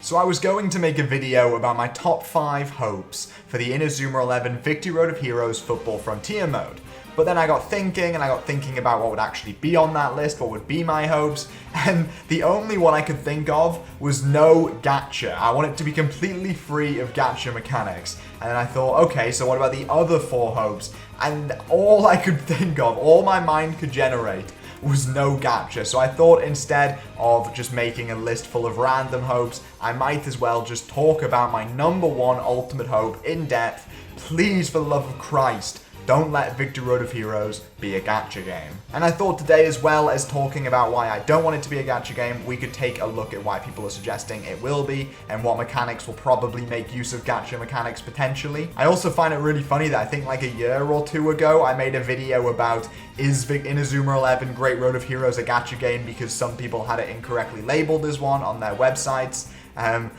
So I was going to make a video about my top 5 hopes for the Inazuma 11 Victory Road of Heroes Football Frontier mode. But then I got thinking about what would actually be on that list, what would be my hopes, and the only one I could think of was no gacha. I want it to be completely free of gacha mechanics. And then I thought, okay, so what about the other 4 hopes? And all I could think of, all my mind could generate, was no gacha. So I thought instead of just making a list full of random hopes, I might as well just talk about my number 1 ultimate hope in depth. Please, for the love of Christ, don't let Victory Road of Heroes be a gacha game. And I thought today, as well as talking about why I don't want it to be a gacha game, we could take a look at why people are suggesting it will be, and what mechanics will probably make use of gacha mechanics potentially. I also find it really funny that I think like a year or 2 ago, I made a video about is Inazuma 11 Great Road of Heroes a gacha game, because some people had it incorrectly labeled as one on their websites. I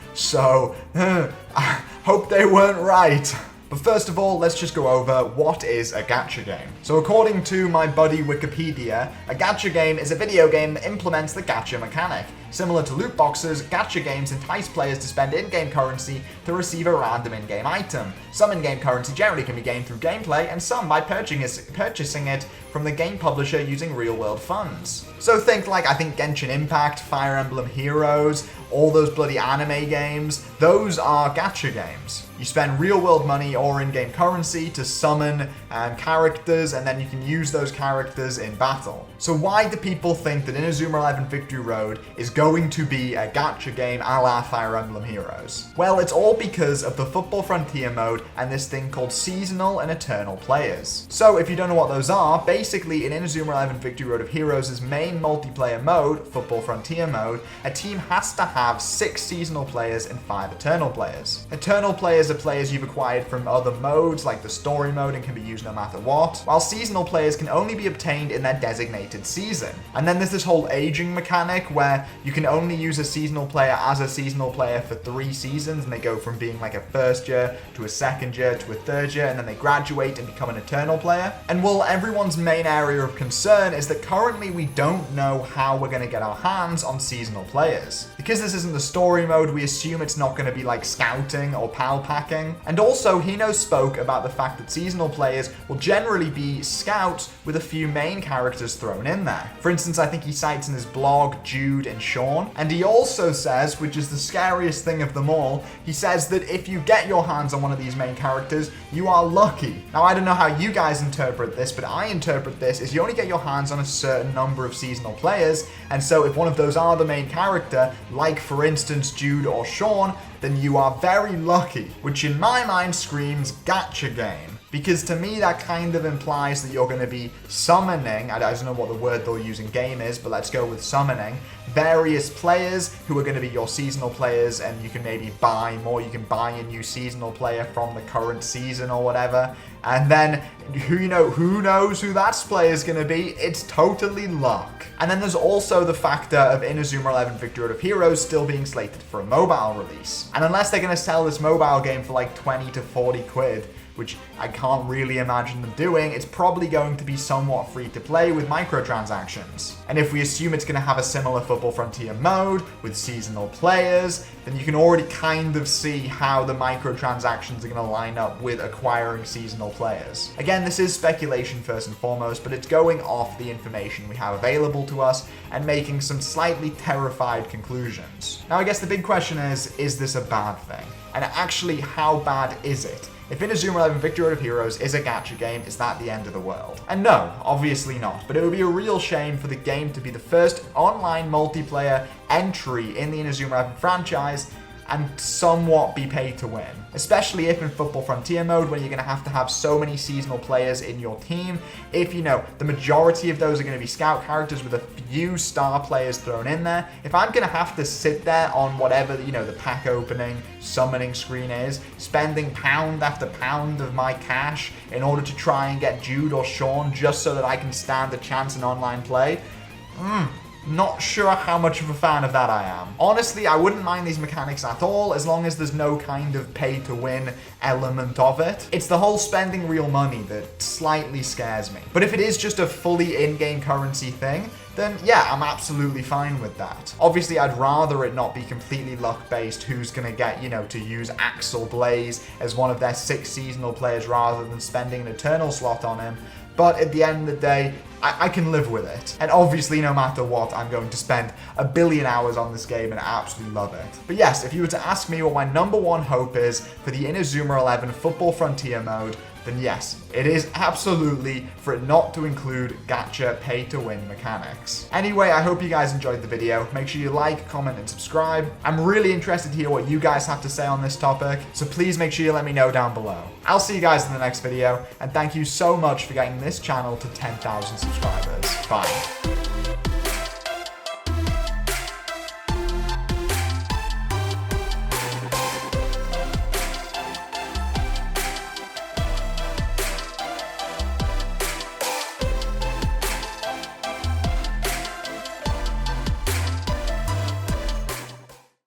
hope they weren't right. But first of all, let's just go over what is a gacha game. So according to my buddy Wikipedia, a gacha game is a video game that implements the gacha mechanic. Similar to loot boxes, gacha games entice players to spend in-game currency to receive a random in-game item. Some in-game currency generally can be gained through gameplay, and some by purchasing it from the game publisher using real-world funds. So think like, I think Genshin Impact, Fire Emblem Heroes, all those bloody anime games, those are gacha games. You spend real-world money or in-game currency to summon characters, and then you can use those characters in battle. So why do people think that Inazuma 11 Victory Road is going to be a gacha game a la Fire Emblem Heroes? Well, it's all because of the Football Frontier mode and this thing called Seasonal and Eternal Players. So if you don't know what those are, basically in Inazuma 11 Victory Road of Heroes' main multiplayer mode, Football Frontier mode, a team has to have 6 seasonal players and 5 eternal players. Eternal players are players you've acquired from other modes like the story mode and can be used no matter what, while seasonal players can only be obtained in their designated season. And then there's this whole aging mechanic where you can only use a seasonal player as a seasonal player for 3 seasons, and they go from being like a first year to a second year to a third year, and then they graduate and become an eternal player. And well, everyone's main area of concern is that currently we don't know how we're going to get our hands on seasonal players. Because this isn't the story mode, we assume it's not going to be like scouting or pal packing. And also, Hino spoke about the fact that seasonal players will generally be scouts with a few main characters thrown in there. For instance, I think he cites in his blog Jude and Sean. And he also says, which is the scariest thing of them all, he says that if you get your hands on one of these main characters, you are lucky. Now, I don't know how you guys interpret this, but I interpret this as you only get your hands on a certain number of seasonal players, and so if one of those are the main character, like for instance Jude or Sean, then you are very lucky, which in my mind screams gacha game. Because to me, that kind of implies that you're going to be summoning, I don't know what the word they'll use in game is, but let's go with summoning, various players who are going to be your seasonal players, and you can maybe buy more. You can buy a new seasonal player from the current season or whatever. And then, who knows who that player is going to be? It's totally luck. And then there's also the factor of Inazuma 11 Victory Road of Heroes still being slated for a mobile release. And unless they're going to sell this mobile game for like 20 to 40 quid, which I can't really imagine them doing, it's probably going to be somewhat free to play with microtransactions. And if we assume it's going to have a similar Football Frontier mode with seasonal players, then you can already kind of see how the microtransactions are going to line up with acquiring seasonal players. Again, this is speculation first and foremost, but it's going off the information we have available to us and making some slightly terrified conclusions. Now, I guess the big question is this a bad thing? And actually, how bad is it? If Inazuma 11 Victory Road of Heroes is a gacha game, is that the end of the world? And no, obviously not, but it would be a real shame for the game to be the first online multiplayer entry in the Inazuma 11 franchise and somewhat be paid to win. Especially if in Football Frontier mode, where you're going to have so many seasonal players in your team, if the majority of those are going to be scout characters with a few star players thrown in there, if I'm going to have to sit there on whatever, the pack opening, summoning screen is, spending pound after pound of my cash in order to try and get Jude or Sean just so that I can stand a chance in online play, not sure how much of a fan of that I am. Honestly, I wouldn't mind these mechanics at all, as long as there's no kind of pay-to-win element of it. It's the whole spending real money that slightly scares me. But if it is just a fully in-game currency thing, then yeah, I'm absolutely fine with that. Obviously, I'd rather it not be completely luck-based who's going to get, to use Axel Blaze as one of their 6 seasonal players rather than spending an Eternal slot on him. But at the end of the day, I can live with it. And obviously, no matter what, I'm going to spend a billion hours on this game and absolutely love it. But yes, if you were to ask me what my #1 hope is for the Inazuma 11 Football Frontier mode, then yes, it is absolutely for it not to include gacha pay-to-win mechanics. Anyway, I hope you guys enjoyed the video. Make sure you like, comment, and subscribe. I'm really interested to hear what you guys have to say on this topic, so please make sure you let me know down below. I'll see you guys in the next video, and thank you so much for getting this channel to 10,000 subscribers. Bye.